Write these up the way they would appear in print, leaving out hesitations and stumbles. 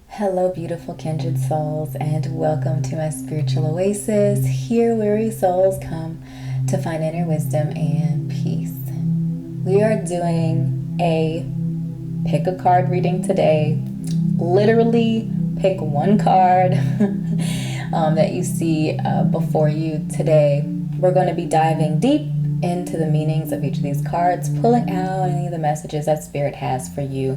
Hello, beautiful kindred souls, and welcome to my spiritual oasis. Here, weary souls come to find inner wisdom and peace. We are doing a pick a card reading today. Literally, pick one card that you see before you today. We're going to be diving deep into the meanings of each of these cards, pulling out any of the messages that Spirit has for you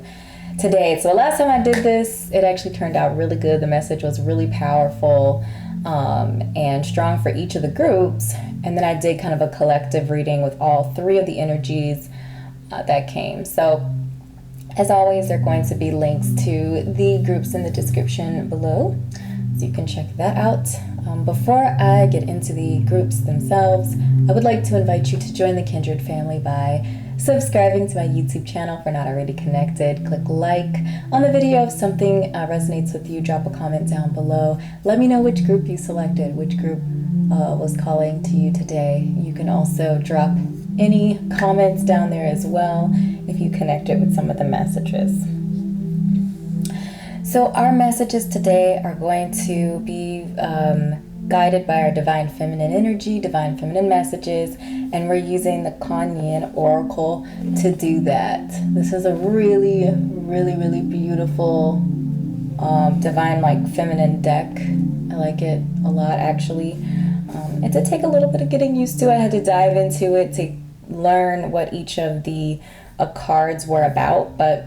today. So the last time I did this, it actually turned out really good. The message was really powerful and strong for each of the groups. And then I did kind of a collective reading with all three of the energies that came. So as always, there are going to be links to the groups in the description below, so you can check that out. Before I get into the groups themselves, I would like to invite you to join the Kindred family by subscribing to my YouTube channel if you're not already connected. Click like on the video if something resonates with you. Drop a comment down below. Let me know which group you selected, which group was calling to you today. You can also drop any comments down there as well if you connected with some of the messages. So our messages today are going to be guided by our divine feminine energy, divine feminine messages, and we're using the Kuan oracle to do that. This is a really, really, really beautiful divine feminine deck. I like it a lot, actually. It did take a little bit of getting used to. I had to dive into it to learn what each of the cards were about, but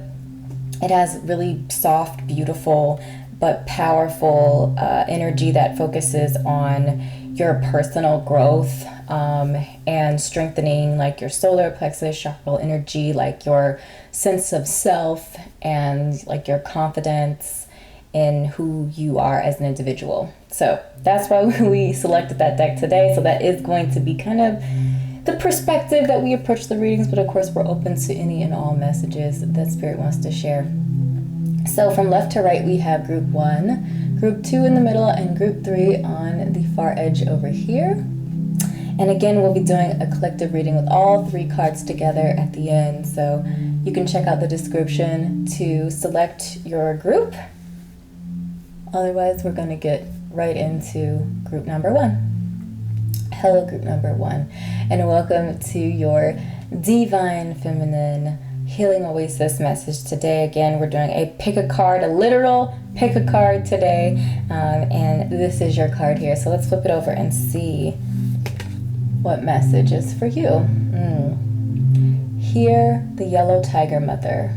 it has really soft, beautiful, but powerful energy that focuses on your personal growth and strengthening your solar plexus, chakral energy, your sense of self and your confidence in who you are as an individual. So that's why we selected that deck today. So that is going to be kind of the perspective that we approach the readings, but of course we're open to any and all messages that Spirit wants to share. So from left to right, we have group 1, group 2 in the middle, and group 3 on the far edge over here. And again, we'll be doing a collective reading with all 3 cards together at the end. So you can check out the description to select your group. Otherwise, we're going to get right into group number 1. Hello, group number 1, and welcome to your divine feminine healing oasis message today. Again, we're doing a pick a card, a literal pick a card today, and this is your card here. So let's flip it over and see what message is for you. Hear the yellow tiger mother.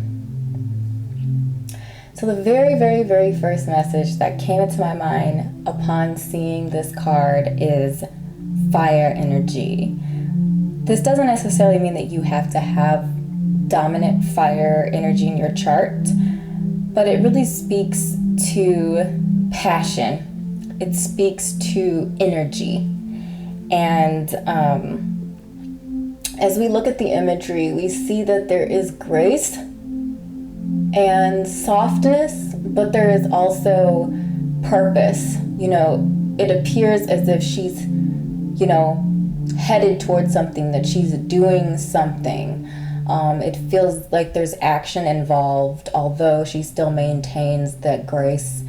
So the very, very, very first message that came into my mind upon seeing this card is fire energy. This doesn't necessarily mean that you have to have dominant fire energy in your chart, but it really speaks to passion. It speaks to energy. And as we look at the imagery, we see that there is grace and softness, but there is also purpose. It appears as if she's headed towards something, that she's doing something. It feels like there's action involved, although she still maintains that grace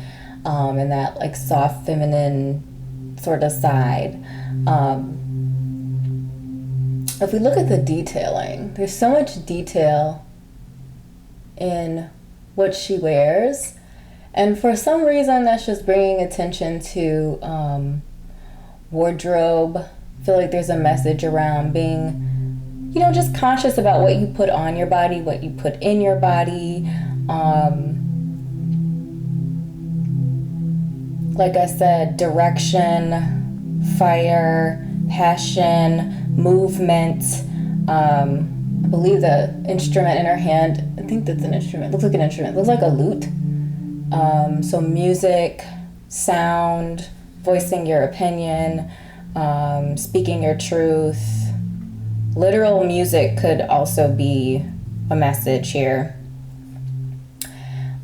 and that soft feminine sort of side. If we look at the detailing, there's so much detail in what she wears, and for some reason that's just bringing attention to wardrobe. I feel like there's a message around being just conscious about what you put on your body, what you put in your body. Like I said, direction, fire, passion, movement. I believe the instrument in her hand, I think that's an instrument. Looks like an instrument. Looks like a lute. So music, sound, voicing your opinion, speaking your truth. Literal music could also be a message here.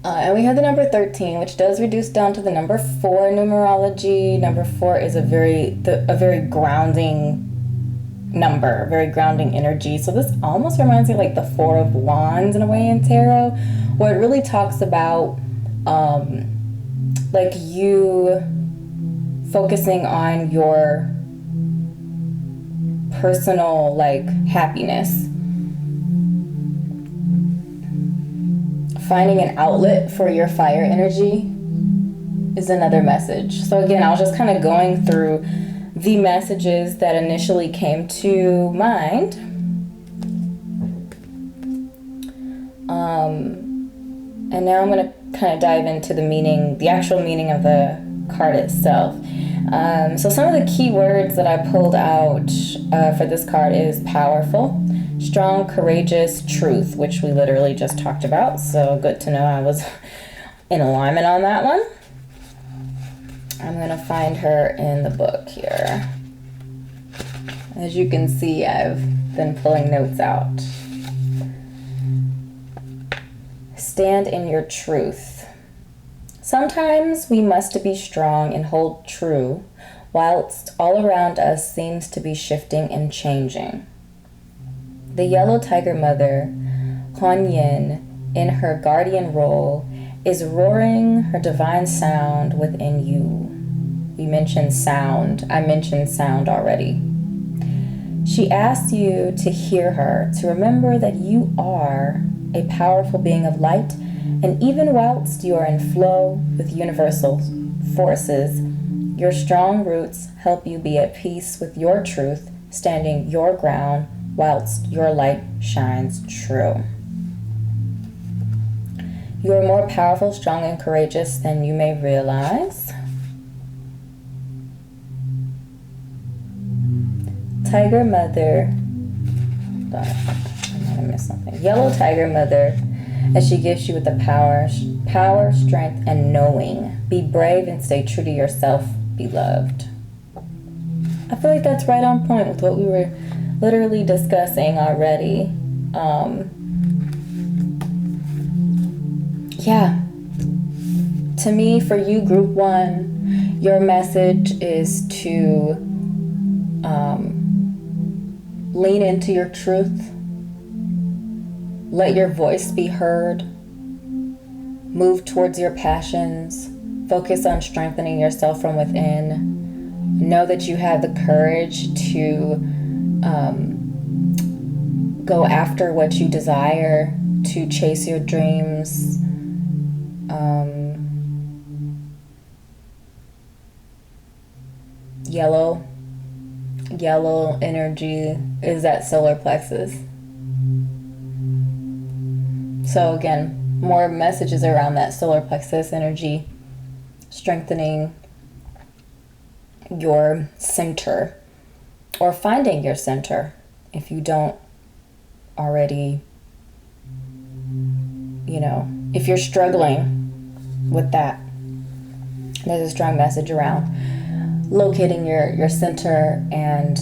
And we have the number 13, which does reduce down to the number 4 numerology. Number 4 is a very grounding number, very grounding energy. So this almost reminds me of like the Four of Wands in a way in tarot, where it really talks about like you focusing on your personal like happiness, finding an outlet for your fire energy is another message. So again, I was just kind of going through the messages that initially came to mind. And now I'm going to kind of dive into the meaning, the actual meaning of the card itself. So some of the key words that I pulled out for this card is powerful, strong, courageous, truth, which we literally just talked about. So good to know I was in alignment on that one. I'm going to find her in the book here. As you can see, I've been pulling notes out. Stand in your truth. Sometimes we must be strong and hold true, whilst all around us seems to be shifting and changing. The yellow tiger mother, Kuan, in her guardian role, is roaring her divine sound within you. We mentioned sound. I mentioned sound already. She asks you to hear her, to remember that you are a powerful being of light, and even whilst you are in flow with universal forces, your strong roots help you be at peace with your truth, standing your ground whilst your light shines true. You are more powerful, strong, and courageous than you may realize. Tiger Mother, I might have missed something. Yellow Tiger Mother, as she gives you with the power, strength, and knowing. Be brave and stay true to yourself, beloved. I feel like that's right on point with what we were literally discussing already. Yeah. To me, for you, Group 1, your message is to lean into your truth. Let your voice be heard. Move towards your passions. Focus on strengthening yourself from within. Know that you have the courage to go after what you desire, to chase your dreams. Yellow energy is that solar plexus. So again, more messages around that solar plexus energy, strengthening your center, or finding your center if you don't already, if you're struggling with that. There's a strong message around locating your center and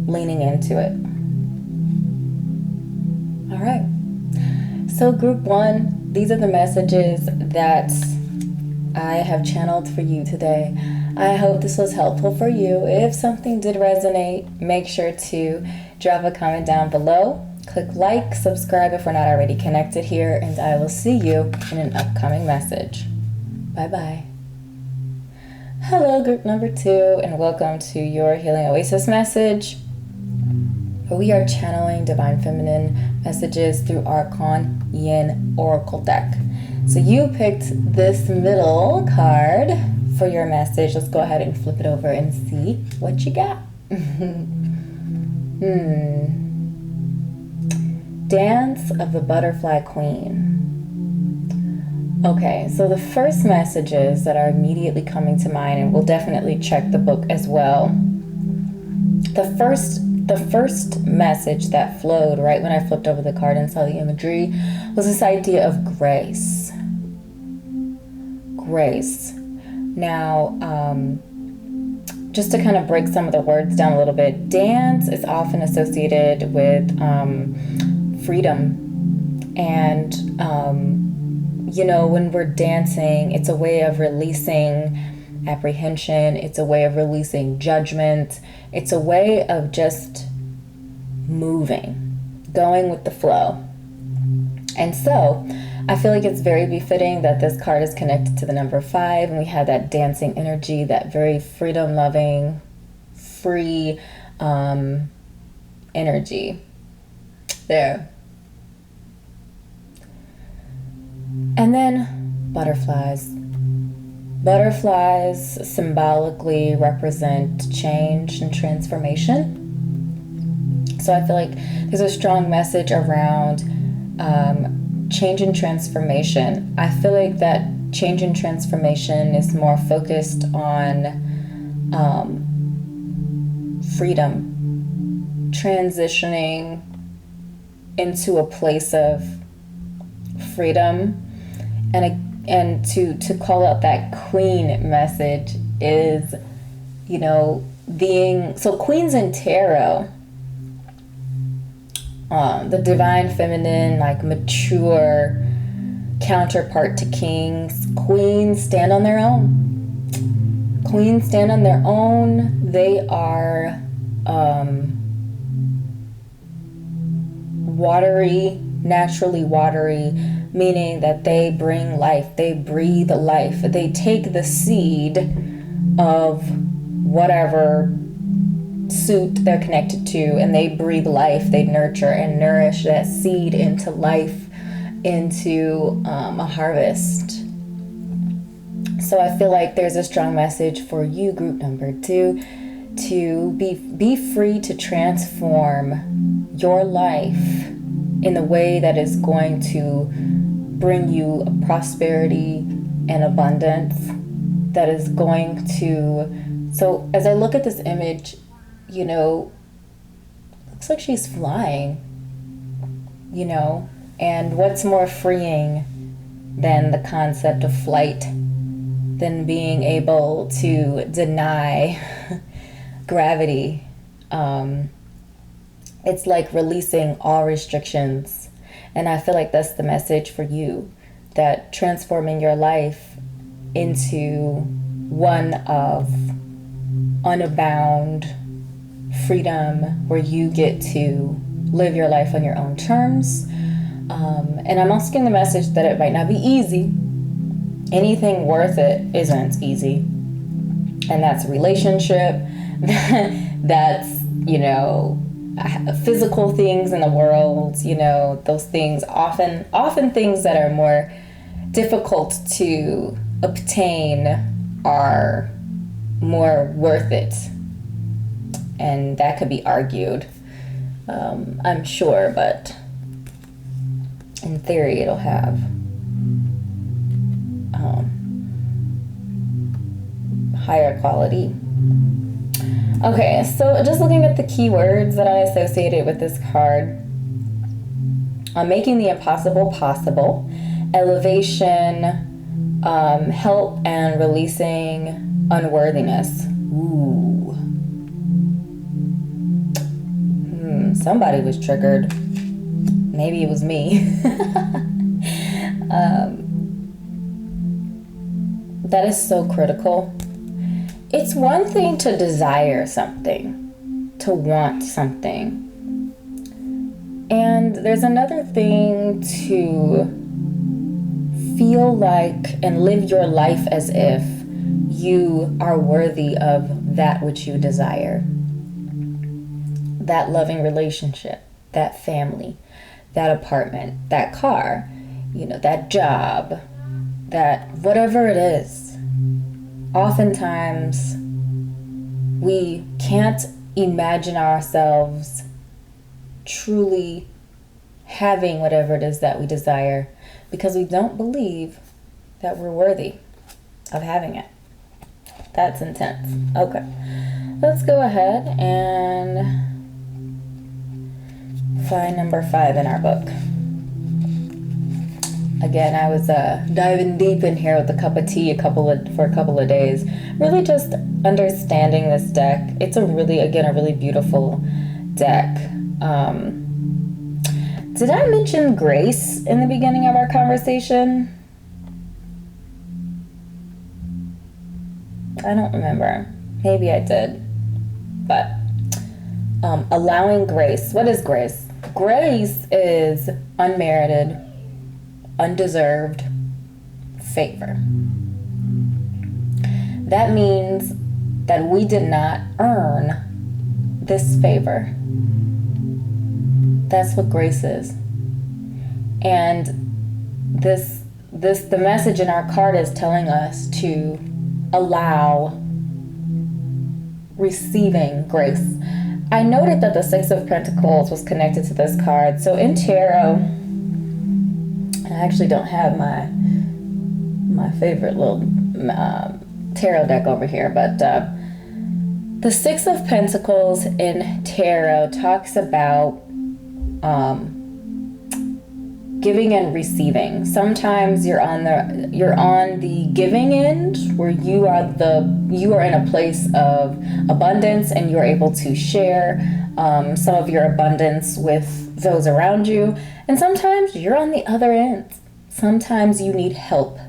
leaning into it. All right. So Group 1, these are the messages that I have channeled for you today. I hope this was helpful for you. If something did resonate, make sure to drop a comment down below. Click like, subscribe if we're not already connected here, and I will see you in an upcoming message. Bye-bye. Hello, Group number 2, and welcome to your Healing Oasis message, where we are channeling Divine Feminine messages through our Kuan Oracle deck. So you picked this middle card for your message. Let's go ahead and flip it over and see what you got. Dance of the Butterfly Queen. Okay, so the first messages that are immediately coming to mind, and we'll definitely check the book as well. The first message that flowed right when I flipped over the card and saw the imagery was this idea of grace. Grace. Now, just to kind of break some of the words down a little bit, dance is often associated with freedom. And, when we're dancing, it's a way of releasing apprehension. It's a way of releasing judgment. It's a way of just moving, going with the flow. And so I feel like it's very befitting that this card is connected to the number 5, and we have that dancing energy, that very freedom-loving, free energy there. And then butterflies. Butterflies symbolically represent change and transformation. So I feel like there's a strong message around change and transformation. I feel like that change and transformation is more focused on freedom, transitioning into a place of freedom. And to call out that queen message is, so queens in tarot, the divine feminine, like mature counterpart to kings. Queens stand on their own. Queens stand on their own. They are watery, naturally watery, meaning that they bring life, they breathe life. They take the seed of whatever suit they're connected to, and they breathe life. They nurture and nourish that seed into life, into a harvest. So I feel like there's a strong message for you, group number 2, to be free to transform your life in the way that is going to bring you a prosperity and abundance, that is going to... So as I look at this image, looks like she's flying, and what's more freeing than the concept of flight, than being able to deny gravity. It's like releasing all restrictions. And I feel like that's the message for you, that transforming your life into one of unbound freedom, where you get to live your life on your own terms. And I'm also getting the message that it might not be easy. Anything worth it isn't easy. And that's a relationship. That's, physical things in the world, those things, often things that are more difficult to obtain are more worth it. And that could be argued, I'm sure, but in theory it'll have higher quality. Okay, so just looking at the keywords that I associated with this card: making the impossible possible, elevation, help and releasing unworthiness. Ooh. Somebody was triggered. Maybe it was me. That is so critical. It's one thing to desire something, to want something. And there's another thing to feel like and live your life as if you are worthy of that which you desire. That loving relationship, that family, that apartment, that car, that job, that whatever it is. Oftentimes, we can't imagine ourselves truly having whatever it is that we desire because we don't believe that we're worthy of having it. That's intense. Okay, let's go ahead and find number 5 in our book. Again, I was diving deep in here with a cup of tea for a couple of days, really just understanding this deck. It's a really beautiful deck. Did I mention grace in the beginning of our conversation? I don't remember. Maybe I did. But allowing grace. What is grace? Grace is unmerited, undeserved favor. That means that we did not earn this favor. That's what grace is. And the message in our card is telling us to allow receiving grace. I noted that the Six of Pentacles was connected to this card. So in tarot, I actually don't have my favorite little tarot deck over here, but the Six of Pentacles in tarot talks about giving and receiving. Sometimes you're on the giving end, where you are in a place of abundance and you're able to share some of your abundance with those around you. And sometimes you're on the other end. Sometimes you need help.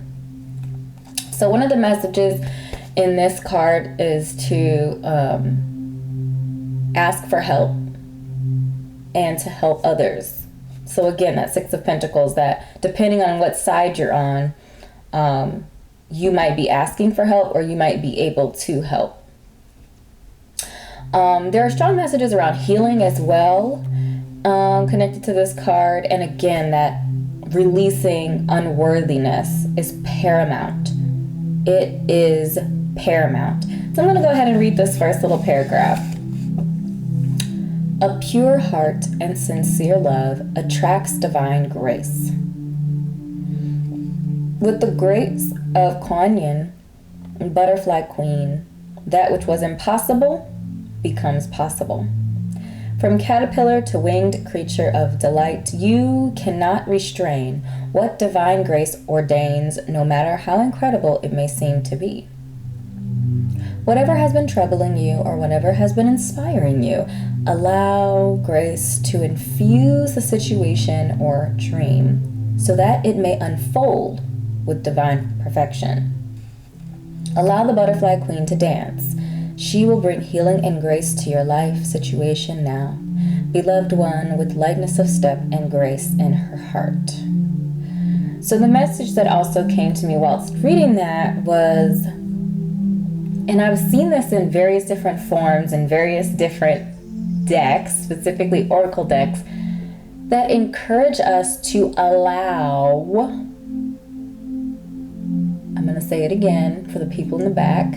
So one of the messages in this card is to ask for help and to help others. So again, that Six of Pentacles, that depending on what side you're on, you might be asking for help or you might be able to help. There are strong messages around healing as well, connected to this card. And again, that releasing unworthiness is paramount. It is paramount. So I'm going to go ahead and read this first little paragraph. A pure heart and sincere love attracts divine grace. With the grace of Kuan, butterfly queen, that which was impossible becomes possible. From caterpillar to winged creature of delight, you cannot restrain what divine grace ordains, no matter how incredible it may seem to be. Whatever has been troubling you or whatever has been inspiring you, allow grace to infuse the situation or dream so that it may unfold with divine perfection. Allow the butterfly queen to dance. She will bring healing and grace to your life situation now. Beloved one, with lightness of step and grace in her heart. So the message that also came to me whilst reading that was, and I've seen this in various different forms and various different decks, specifically oracle decks, that encourage us to allow, I'm going to say it again for the people in the back,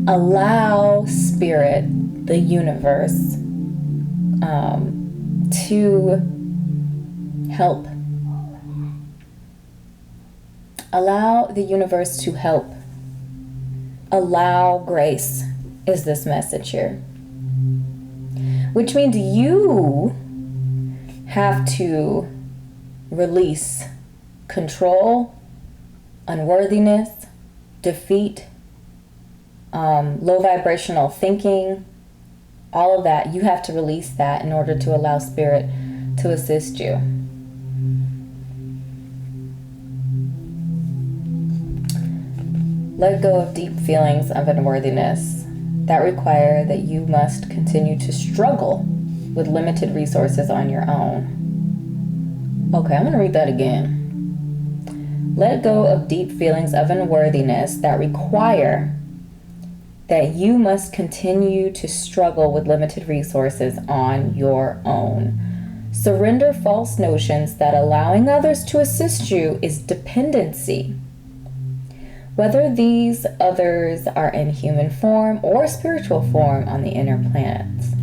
allow spirit, the universe, to help. Allow the universe to help. Allow grace is this message here. Which means you have to release control, unworthiness, defeat, low vibrational thinking, all of that. You have to release that in order to allow spirit to assist you. Let go of deep feelings of unworthiness that require that you must continue to struggle with limited resources on your own. Okay, I'm going to read that again. Let go of deep feelings of unworthiness that require that you must continue to struggle with limited resources on your own. Surrender false notions that allowing others to assist you is dependency. Whether these others are in human form or spiritual form on the inner planes.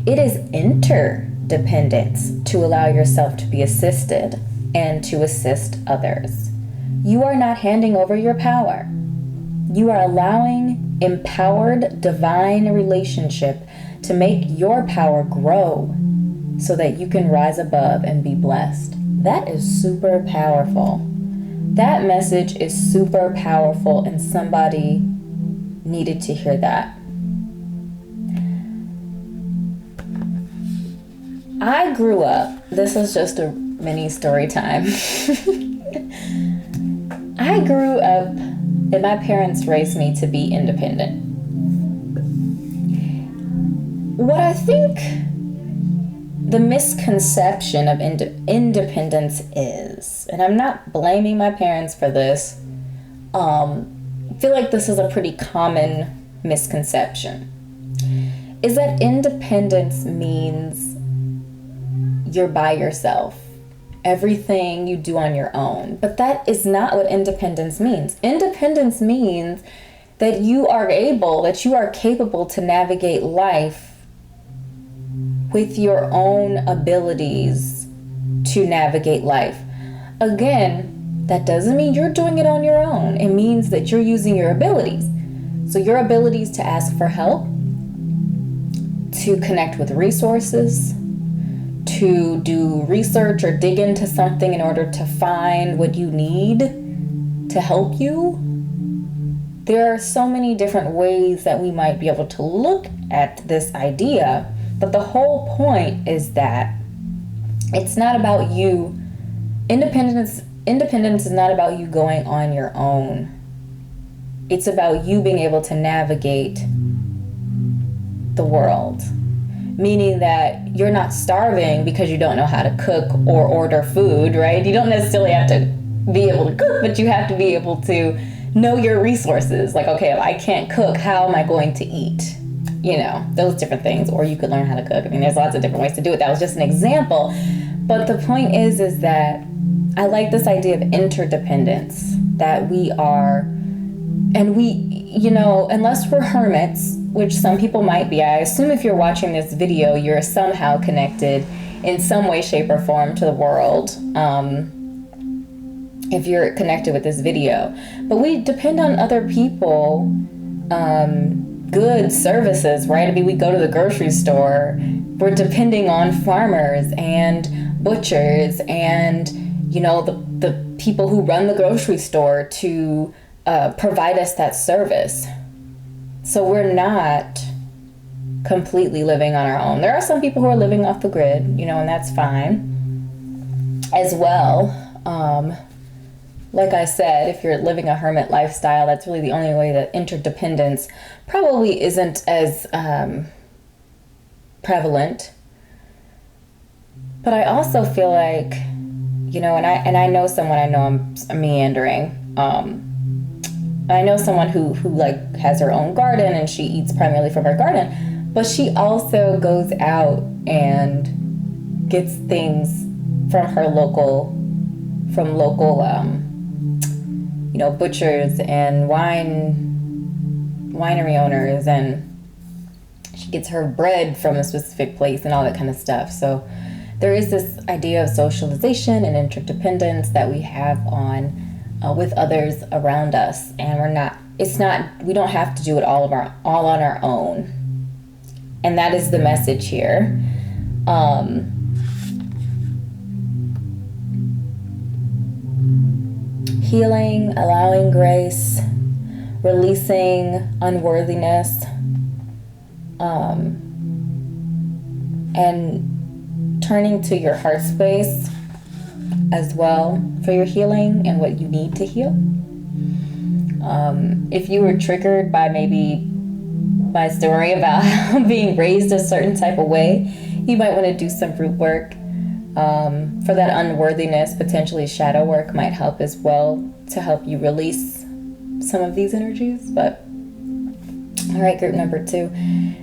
It is interdependence to allow yourself to be assisted and to assist others. You are not handing over your power. You are allowing empowered divine relationship to make your power grow so that you can rise above and be blessed. That is super powerful. That message is super powerful, and somebody needed to hear that. I grew up, this is just a mini story time. I grew up, and my parents raised me to be independent. What I think the misconception of independence is, and I'm not blaming my parents for this, I feel like this is a pretty common misconception, is that independence means you're by yourself. Everything you do on your own. But that is not what independence means. Independence means that you are capable to navigate life with your own abilities to navigate life. Again, that doesn't mean you're doing it on your own. It means that you're using your abilities. So your abilities to ask for help, to connect with resources, to do research or dig into something in order to find what you need to help you. There are so many different ways that we might be able to look at this idea, but the whole point is that it's not about you. Independence is not about you going on your own. It's about you being able to navigate the world. Meaning that you're not starving because you don't know how to cook or order food, right? You don't necessarily have to be able to cook, but you have to be able to know your resources. Like, okay, if I can't cook, how am I going to eat? You know, those different things. Or you could learn how to cook. I mean, there's lots of different ways to do it. That was just an example. But the point is that I like this idea of interdependence, that we are, and we, you know, unless we're hermits, which some people might be. I assume if you're watching this video, you're somehow connected in some way, shape, or form to the world, if you're connected with this video. But we depend on other people, goods, services, right? I mean, we go to the grocery store, we're depending on farmers and butchers and, you know, the people who run the grocery store to provide us that service. So we're not completely living on our own. There are some people who are living off the grid, you know, and that's fine as well. Like I said, if you're living a hermit lifestyle, that's really the only way that interdependence probably isn't as prevalent. But I also feel like, you know, and I know someone, I know I'm meandering, I know someone who like has her own garden and she eats primarily from her garden, but she also goes out and gets things from her local you know, butchers and winery owners, and she gets her bread from a specific place and all that kind of stuff. So there is this idea of socialization and interdependence that we have on with others around us, and we don't have to do it all on our own. And that is the message here. Healing, allowing grace, releasing unworthiness, and turning to your heart space as well for your healing and what you need to heal. If you were triggered by maybe my story about being raised a certain type of way, you might want to do some root work. For that unworthiness, potentially shadow work might help as well to help you release some of these energies. But all right, group number 2.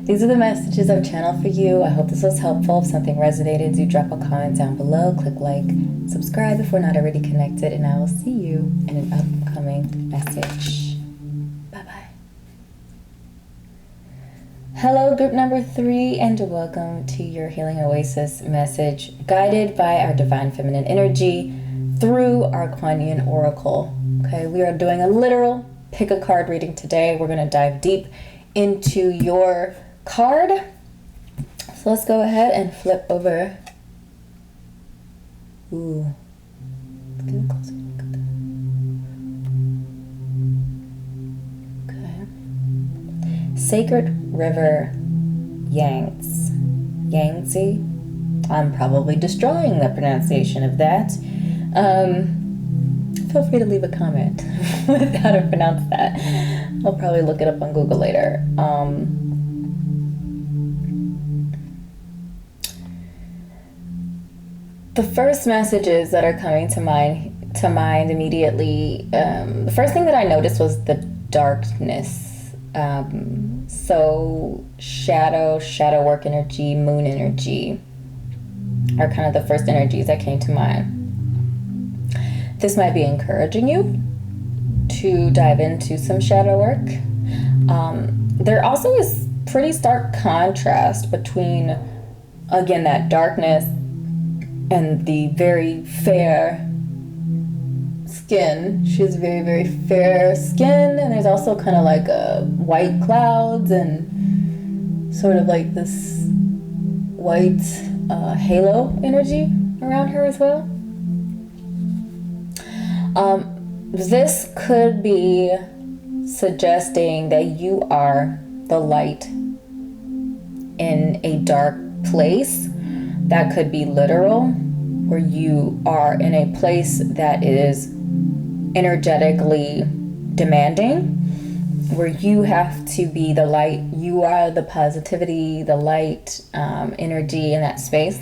These are the messages I've channeled for you. I hope this was helpful. If something resonated, do drop a comment down below. Click like, subscribe if we're not already connected, and I will see you in an upcoming message. Bye-bye. Hello, group number 3, and welcome to your Healing Oasis message, guided by our Divine Feminine Energy through our Kuan Oracle. Okay, we are doing a literal pick a card reading today. We're going to dive deep into your card. So let's go ahead and flip over. Ooh. Let's get a closer look at that. Okay. Sacred River Yangtze. I'm probably destroying the pronunciation of that. feel free to leave a comment with how to pronounce that. I'll probably look it up on Google later. The first messages that are coming to mind immediately, the first thing that I noticed was the darkness. So shadow work energy, moon energy are kind of the first energies that came to mind. This might be encouraging you to dive into some shadow work. There also is pretty stark contrast between, again, that darkness and the very fair skin. She has very, very fair skin, and there's also kind of like white clouds and sort of like this white halo energy around her as well. This could be suggesting that you are the light in a dark place. That could be literal, where you are in a place that is energetically demanding, where you have to be the light. You are the positivity, the light energy in that space.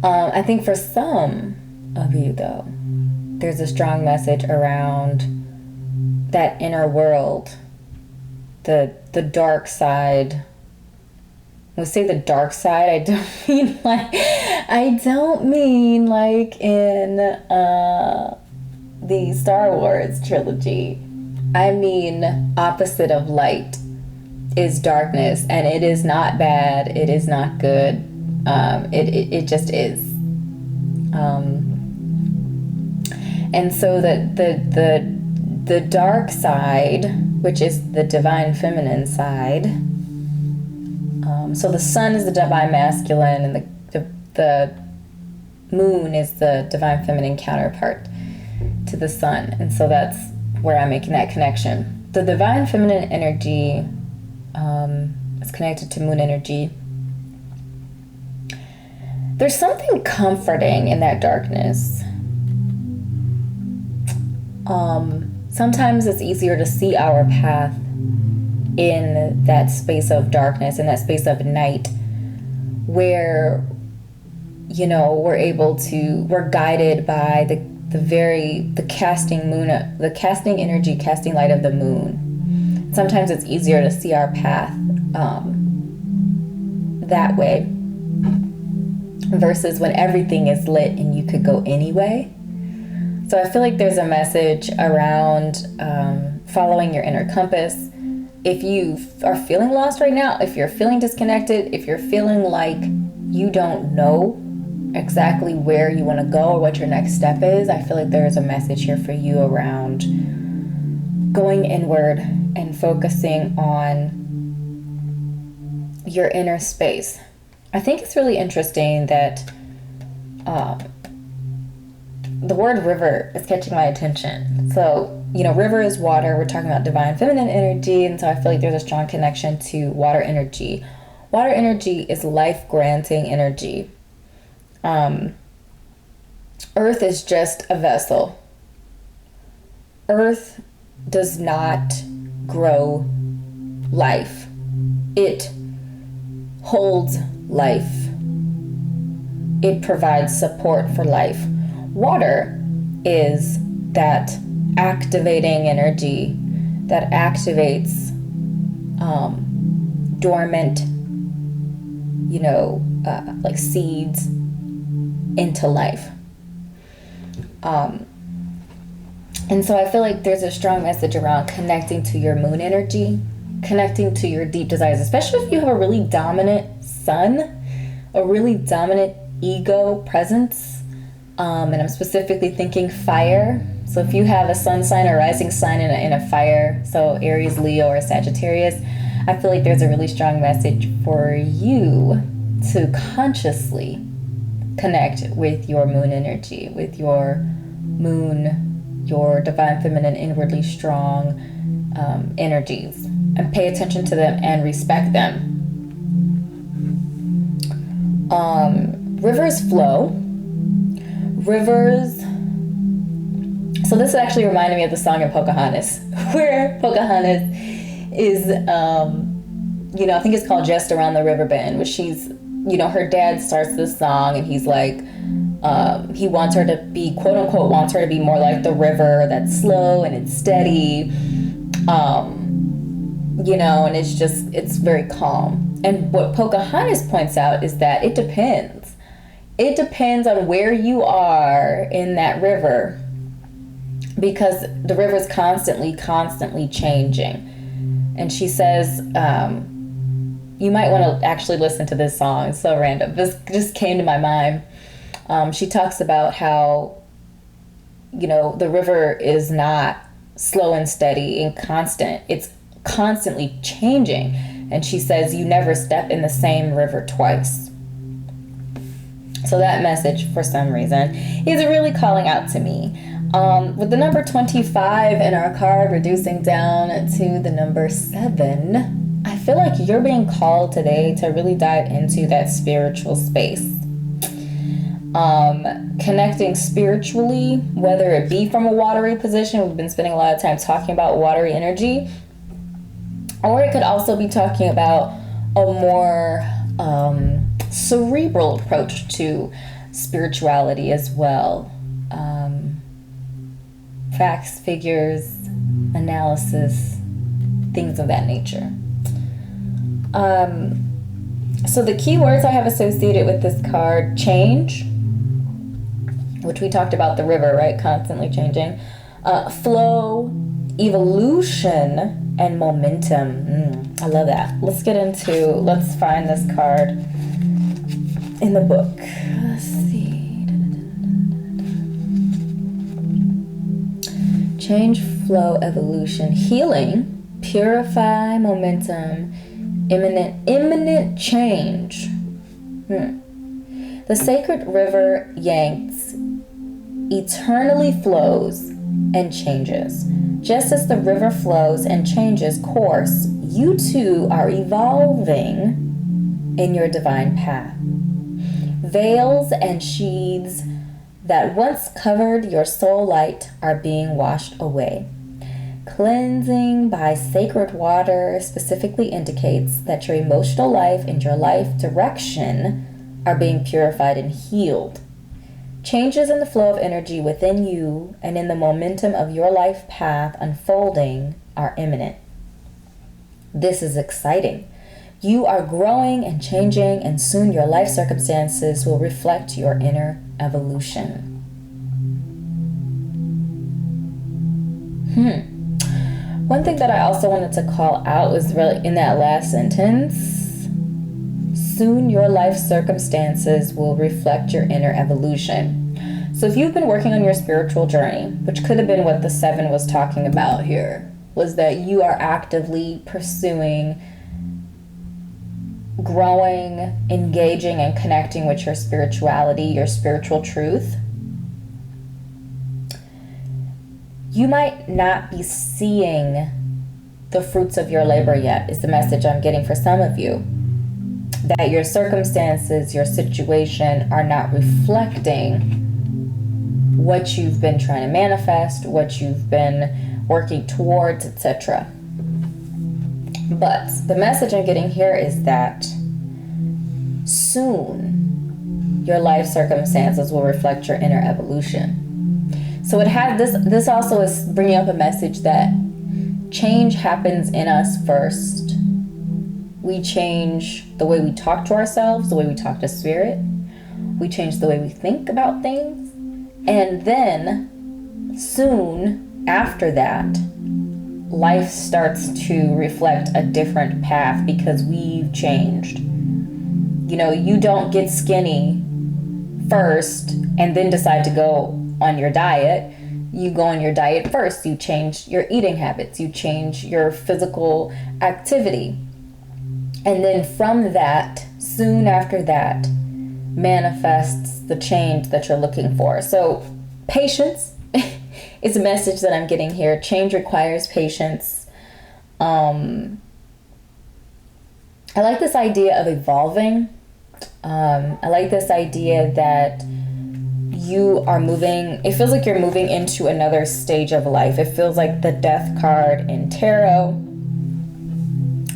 I think for some of you, though, there's a strong message around that inner world, the dark side. When I say the dark side, I don't mean like in the Star Wars trilogy. I mean opposite of light is darkness, and it is not bad. It is not good. It just is. And so the dark side, which is the divine feminine side. So the sun is the divine masculine, and the moon is the divine feminine counterpart to the sun. And so that's where I'm making that connection. The divine feminine energy is connected to moon energy. There's something comforting in that darkness. Sometimes it's easier to see our path in that space of darkness, in that space of night, where, we're guided by the casting moon, the casting energy, casting light of the moon. Sometimes it's easier to see our path that way, versus when everything is lit and you could go anyway. So I feel like there's a message around following your inner compass. If you are feeling lost right now, if you're feeling disconnected, if you're feeling like you don't know exactly where you want to go or what your next step is, I feel like there is a message here for you around going inward and focusing on your inner space. I think it's really interesting that the word river is catching my attention. So, river is water. We're talking about divine feminine energy, and so I feel like there's a strong connection to water energy. Water energy is life-granting energy. Earth is just a vessel. Earth does not grow life. It holds life. It provides support for life. Water is that activating energy that activates dormant, like seeds into life. And so I feel like there's a strong message around connecting to your moon energy, connecting to your deep desires, especially if you have a really dominant sun, a really dominant ego presence. And I'm specifically thinking fire. So if you have a sun sign or rising sign in a fire, so Aries, Leo, or Sagittarius, I feel like there's a really strong message for you to consciously connect with your moon energy, with your moon, your divine feminine, inwardly strong energies, and pay attention to them and respect them. Rivers flow. Rivers So this actually reminded me of the song in Pocahontas, where Pocahontas is, I think it's called Just Around the River Bend, where she's, her dad starts this song and he's like, he wants her to be, quote unquote, wants her to be more like the river that's slow and it's steady, and it's very calm. And what Pocahontas points out is that it depends. It depends on where you are in that river, because the river is constantly changing. And she says, you might want to actually listen to this song. It's so random. This just came to my mind. She talks about how, the river is not slow and steady and constant. It's constantly changing. And she says, you never step in the same river twice. So that message, for some reason, is really calling out to me. With the number 25 in our card reducing down to the number 7, I feel like you're being called today to really dive into that spiritual space. Connecting spiritually, whether it be from a watery position, we've been spending a lot of time talking about watery energy, or it could also be talking about a more cerebral approach to spirituality as well. Facts, figures, analysis, things of that nature. So the key words I have associated with this card: change, which we talked about, the river, right? Constantly changing. Flow, evolution, and momentum. I love that. Let's find this card in the book. Let's see. Change, flow, evolution, healing, purify, momentum, imminent change. The sacred river Yangtze eternally flows and changes. Just as the river flows and changes course, you too are evolving in your divine path. Veils and sheaths that once covered your soul light are being washed away. Cleansing by sacred water specifically indicates that your emotional life and your life direction are being purified and healed. Changes in the flow of energy within you and in the momentum of your life path unfolding are imminent. This is exciting. You are growing and changing, and soon your life circumstances will reflect your inner evolution. One thing that I also wanted to call out was really in that last sentence. Soon your life circumstances will reflect your inner evolution. So if you've been working on your spiritual journey, which could have been what the 7 was talking about here, was that you are actively pursuing growing, engaging, and connecting with your spirituality, your spiritual truth, you might not be seeing the fruits of your labor yet, is the message I'm getting for some of you. That your circumstances, your situation are not reflecting what you've been trying to manifest, what you've been working towards, etc. But the message I'm getting here is that soon your life circumstances will reflect your inner evolution. So it has this also is bringing up a message that change happens in us first. We change the way we talk to ourselves, the way we talk to spirit. We change the way we think about things. And then soon after that, life starts to reflect a different path because we've changed. You don't get skinny first and then decide to go on your diet. You go on your diet first. You change your eating habits. You change your physical activity. And then from that, soon after that, manifests the change that you're looking for. So patience is a message that I'm getting here. Change requires patience. I like this idea of evolving. I like this idea that you are moving, it feels like you're moving into another stage of life. It feels like the death card in tarot,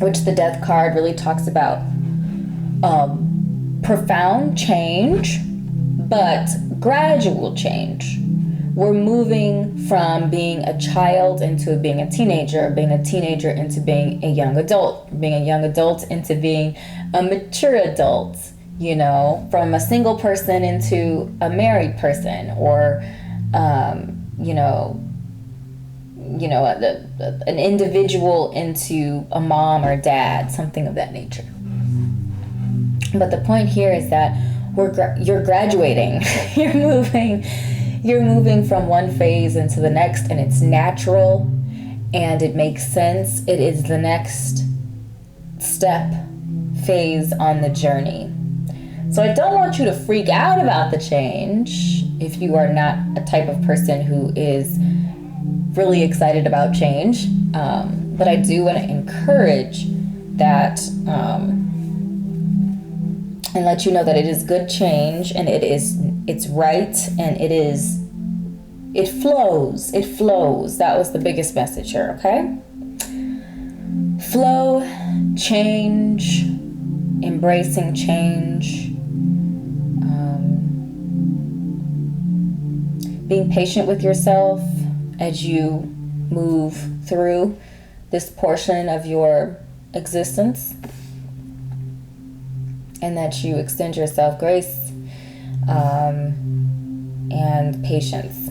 which the death card really talks about profound change, but gradual change. We're moving from being a child into being a teenager, being a teenager into being a young adult, being a young adult into being a mature adult, you know, from a single person into a married person, or, an individual into a mom or dad, something of that nature. But the point here is that you're graduating. You're moving from one phase into the next, and it's natural and it makes sense. It is the next phase on the journey. So I don't want you to freak out about the change if you are not a type of person who is really excited about change. But I do want to encourage that and let you know that it is good change, and it's right, and it flows. That was the biggest message here, okay? Flow, change, embracing change, being patient with yourself as you move through this portion of your existence, and that you extend yourself grace and patience.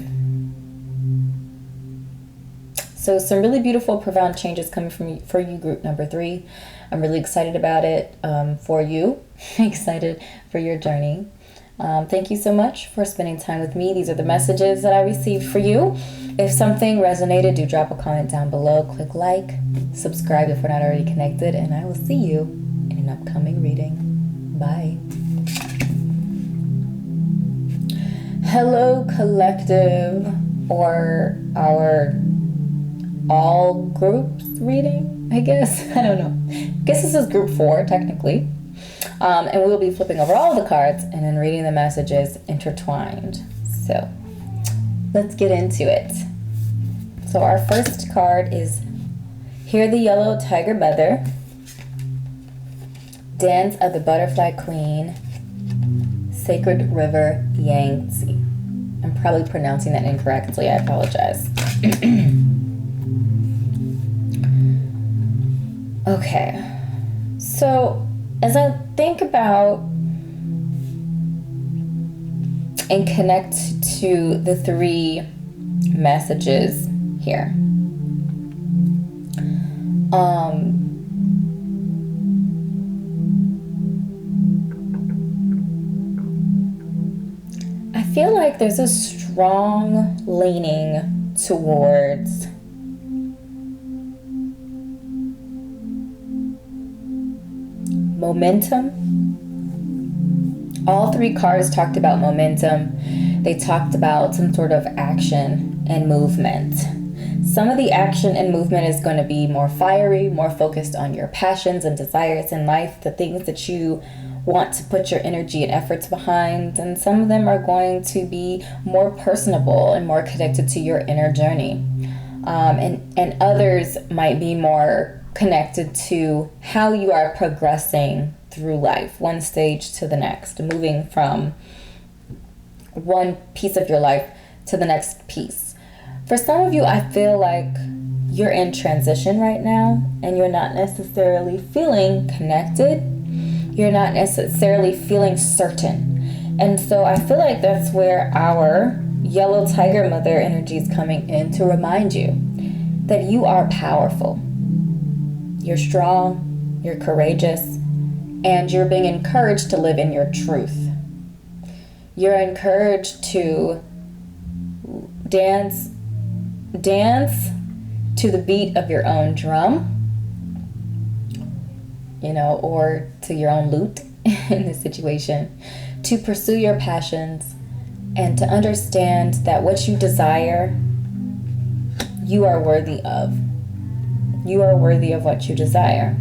So some really beautiful, profound changes coming for you, group number 3. I'm really excited about it for you. Excited for your journey. Thank you so much for spending time with me. These are the messages that I received for you. If something resonated, do drop a comment down below. Click like, subscribe if we're not already connected, and I will see you in an upcoming reading. Bye. Hello, collective, or our all groups reading, I guess. I don't know. I guess this is group 4, technically. And we'll be flipping over all the cards and then reading the messages intertwined. So let's get into it. So our first card is Hear the Yellow Tiger Mother, Dance of the Butterfly Queen, Sacred River Yangtze. I'm probably pronouncing that incorrectly. I apologize. Okay. So as I think about and connect to the 3 messages here, I feel like there's a strong leaning towards momentum. All 3 cards talked about momentum. They talked about some sort of action and movement. Some of the action and movement is going to be more fiery, more focused on your passions and desires in life, the things that you want to put your energy and efforts behind. And some of them are going to be more personable and more connected to your inner journey. And others might be more connected to how you are progressing through life, one stage to the next, moving from one piece of your life to the next piece. For some of you, I feel like you're in transition right now and you're not necessarily feeling connected. You're not necessarily feeling certain. And so I feel like that's where our Yellow Tiger Mother energy is coming in to remind you that you are powerful. You're strong, you're courageous, and you're being encouraged to live in your truth. You're encouraged to dance to the beat of your own drum, or to your own lute in this situation, to pursue your passions and to understand that what you desire, you are worthy of. You are worthy of what you desire.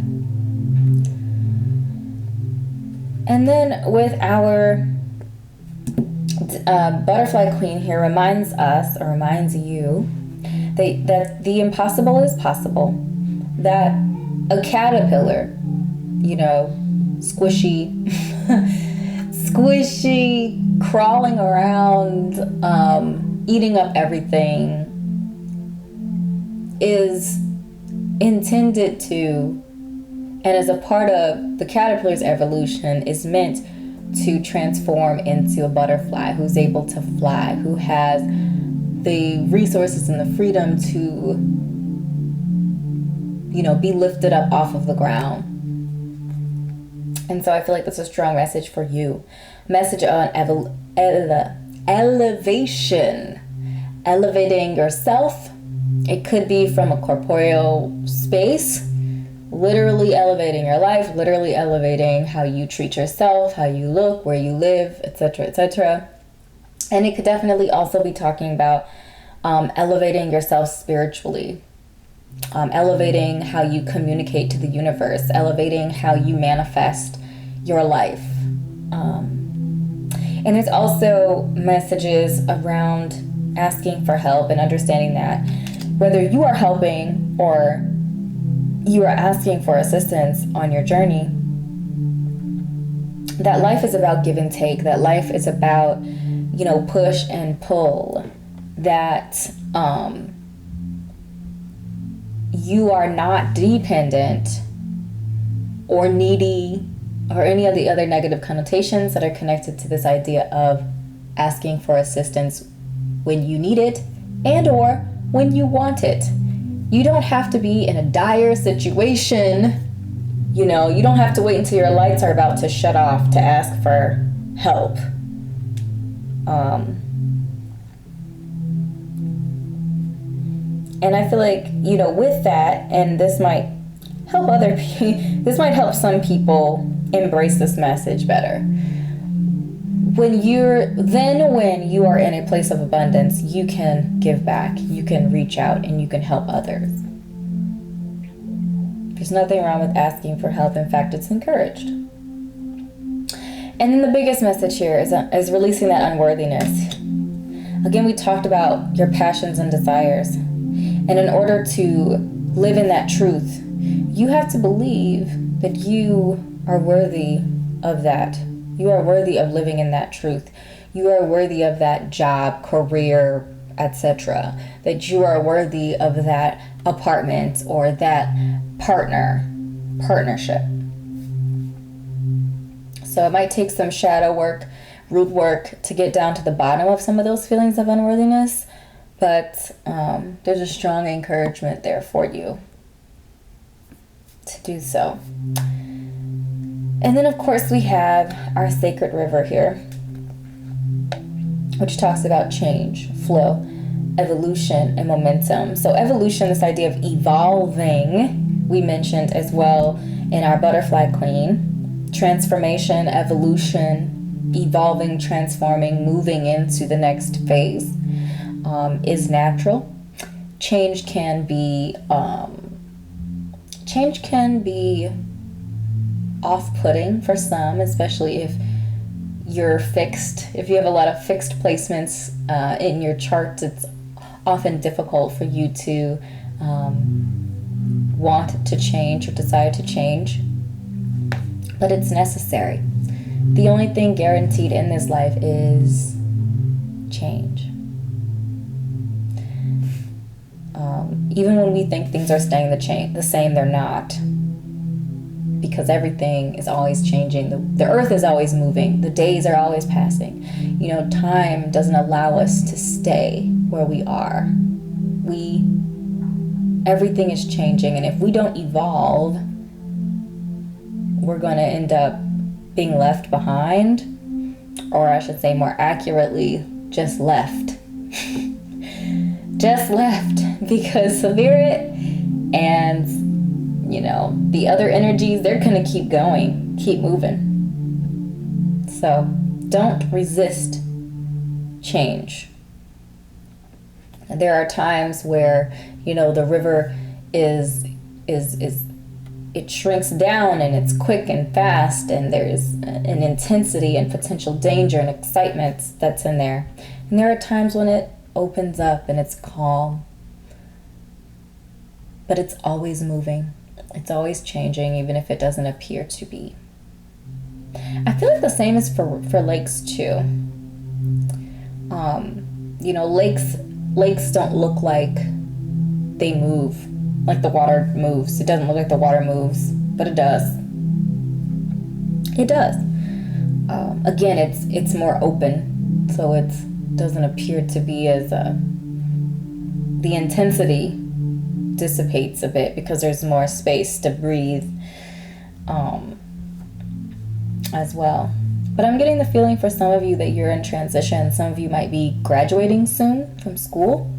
And then with our Butterfly Queen here reminds us, or reminds you, that the impossible is possible. That a caterpillar, squishy, crawling around, eating up everything, is intended to, and as a part of the caterpillar's evolution, is meant to transform into a butterfly who's able to fly, who has the resources and the freedom to, be lifted up off of the ground. And so I feel like that's a strong message for you. Message on elevation. Elevating yourself. It could be from a corporeal space, literally elevating your life, literally elevating how you treat yourself, how you look, where you live, etc., etc. And it could definitely also be talking about elevating yourself spiritually, elevating how you communicate to the universe, elevating how you manifest your life. And there's also messages around asking for help and understanding that whether you are helping or you are asking for assistance on your journey, that life is about give and take, that life is about, push and pull, that you are not dependent or needy or any of the other negative connotations that are connected to this idea of asking for assistance when you need it and or when you want it. You don't have to be in a dire situation. You don't have to wait until your lights are about to shut off to ask for help. And I feel like, with that, and this might help this might help some people embrace this message better. When you are in a place of abundance, you can give back, you can reach out, and you can help others. There's nothing wrong with asking for help. In fact, it's encouraged. And then the biggest message here is releasing that unworthiness. Again, we talked about your passions and desires. And in order to live in that truth, you have to believe that you are worthy of that. You are worthy of living in that truth. You are worthy of that job, career, etc. That you are worthy of that apartment or that partnership. So it might take some shadow work, root work to get down to the bottom of some of those feelings of unworthiness. But there's a strong encouragement there for you to do so. And then, of course, we have our sacred river here, which talks about change, flow, evolution, and momentum. So evolution, this idea of evolving, we mentioned as well in our Butterfly Queen. Transformation, evolution, evolving, transforming, moving into the next phase is natural. Change can be off-putting for some, especially if you're fixed. If you have a lot of fixed placements in your chart, it's often difficult for you to want to change or desire to change. But it's necessary. The only thing guaranteed in this life is change. Even when we think things are staying the same, they're not. Because everything is always changing. The earth is always moving. The days are always passing. Time doesn't allow us to stay where we are. Everything is changing, and if we don't evolve, we're going to end up being left behind, or I should say more accurately, just left. Just left, because Spirit and the other energies, they're going to keep going, keep moving. So don't resist change. There are times where, the river is it shrinks down and it's quick and fast, and there's an intensity and potential danger and excitement that's in there. And there are times when it opens up and it's calm, but it's always moving. It's always changing, even if it doesn't appear to be. I feel like the same is for lakes too. Lakes don't look like they move, like the water moves. It doesn't look like the water moves, but it does. It does. Again, it's more open, so it doesn't appear to be as the intensity dissipates a bit because there's more space to breathe as well. But I'm getting the feeling for some of you that you're in transition. Some of you might be graduating soon from school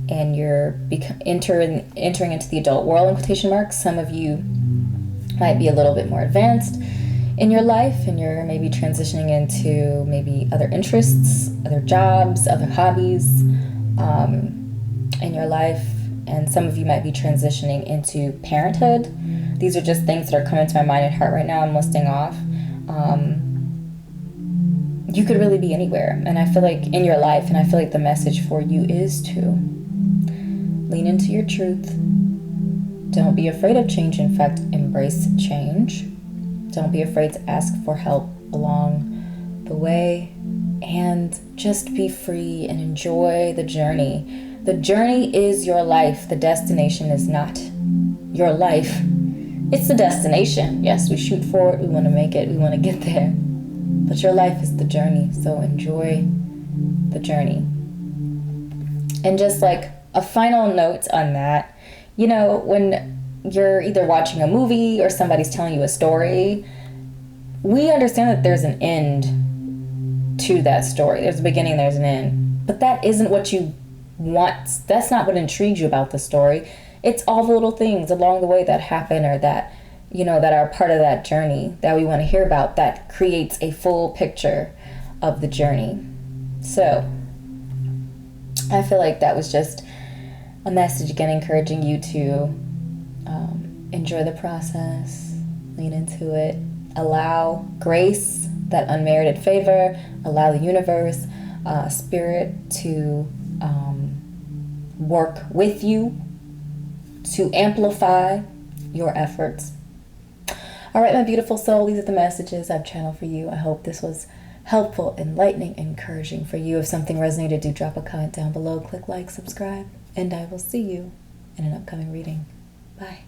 and you're entering into the adult world in quotation marks. Some of you might be a little bit more advanced in your life and you're maybe transitioning into maybe other interests, other jobs, other hobbies in your life. And some of you might be transitioning into parenthood. These are just things that are coming to my mind and heart right now. I'm listing off. You could really be anywhere. And I feel like in your life, and I feel like the message for you is to lean into your truth. Don't be afraid of change. In fact, embrace change. Don't be afraid to ask for help along the way. And just be free and enjoy the journey. The journey is your life. The destination is not your life. It's the destination. Yes, we shoot for it. We want to make it. We want to get there. But your life is the journey. So enjoy the journey. And just like a final note on that, when you're either watching a movie or somebody's telling you a story, we understand that there's an end to that story. There's a beginning, there's an end. But that isn't what you want. That's not what intrigues you about the story. It's all the little things along the way that happen or that that are part of that journey that we want to hear about, that creates a full picture of the journey. So I feel like that was just a message, again, encouraging you to enjoy the process, lean into it, allow grace, that unmerited favor, allow the universe, spirit to work with you to amplify your efforts. All right, my beautiful soul, these are the messages I've channeled for you. I hope this was helpful, enlightening, encouraging for you. If something resonated, do drop a comment down below, click like, subscribe, and I will see you in an upcoming reading. Bye.